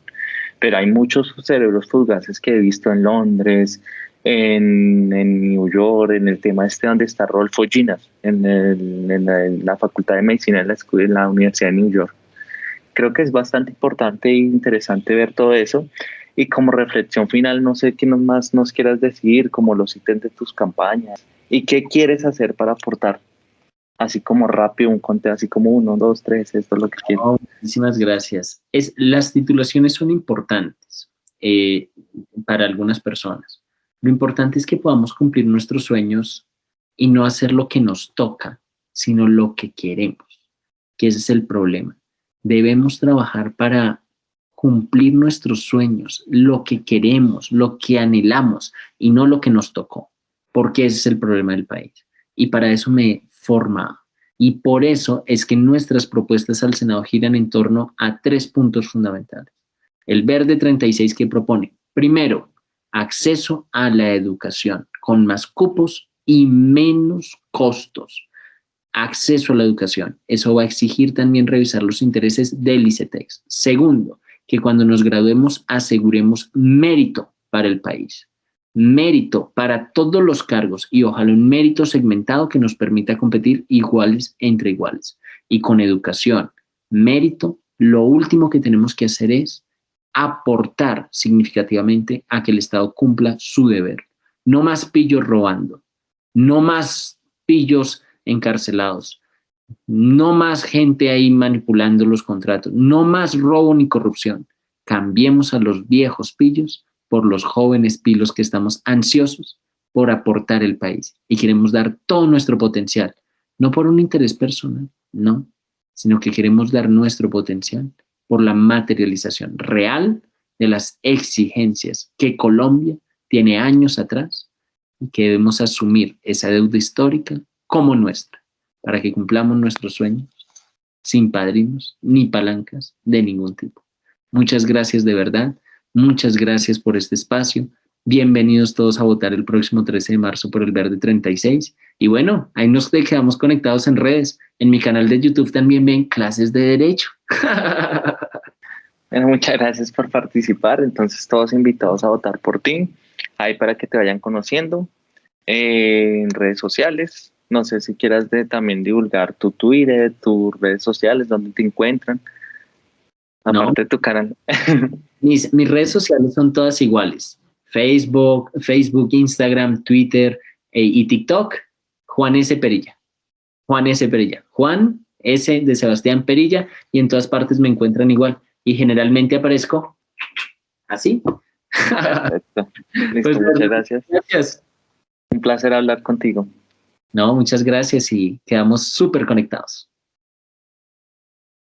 pero hay muchos cerebros fugaces que he visto en Londres, en New York, en el tema este donde está Rodolfo Ginas, en la Facultad de Medicina en la Universidad de New York. Creo que es bastante importante e interesante ver todo eso. Y como reflexión final, no sé qué más nos quieras decir, como los ítems de tus campañas y qué quieres hacer para aportar, así como rápido, un conteo, así como uno, dos, tres, esto es lo que quieres. Oh, muchísimas gracias. Las titulaciones son importantes eh, para algunas personas. Lo importante es que podamos cumplir nuestros sueños y no hacer lo que nos toca, sino lo que queremos, que ese es el problema. Debemos trabajar para cumplir nuestros sueños, lo que queremos, lo que anhelamos y no lo que nos tocó, porque ese es el problema del país. Y para eso me he formado. Y por eso es que nuestras propuestas al Senado giran en torno a 3 puntos fundamentales. El verde 36 que propone, primero, acceso a la educación con más cupos y menos costos. Acceso a la educación. Eso va a exigir también revisar los intereses del ICETEX. Segundo, que cuando nos graduemos aseguremos mérito para el país. Mérito para todos los cargos y ojalá un mérito segmentado que nos permita competir iguales entre iguales. Y con educación, mérito, lo último que tenemos que hacer es aportar significativamente a que el Estado cumpla su deber. No más pillos robando, no más pillos encarcelados, no más gente ahí manipulando los contratos, no más robo ni corrupción. Cambiemos a los viejos pillos por los jóvenes pilos que estamos ansiosos por aportar el país y queremos dar todo nuestro potencial, no por un interés personal, no, sino que queremos dar nuestro potencial por la materialización real de las exigencias que Colombia tiene años atrás y que debemos asumir esa deuda histórica como nuestra, para que cumplamos nuestros sueños sin padrinos ni palancas de ningún tipo. Muchas gracias de verdad, muchas gracias por este espacio. Bienvenidos todos a votar el próximo 13 de marzo por el Verde 36. Y bueno, ahí nos quedamos conectados en redes. En mi canal de YouTube también ven clases de Derecho. Bueno, muchas gracias por participar. Entonces, todos invitados a votar por ti. Ahí para que te vayan conociendo. En redes sociales. No sé si quieras también divulgar tu Twitter, tus redes sociales, donde te encuentran. Aparte de tu canal. Mis redes sociales son todas iguales. Facebook, Instagram, Twitter y TikTok. Juan S. Perilla. Juan S. Perilla. Juan S. de Sebastián Perilla. Y en todas partes me encuentran igual. Y generalmente aparezco así. Perfecto. Listo, Pues, muchas gracias. Gracias. Un placer hablar contigo. No, muchas gracias y quedamos súper conectados.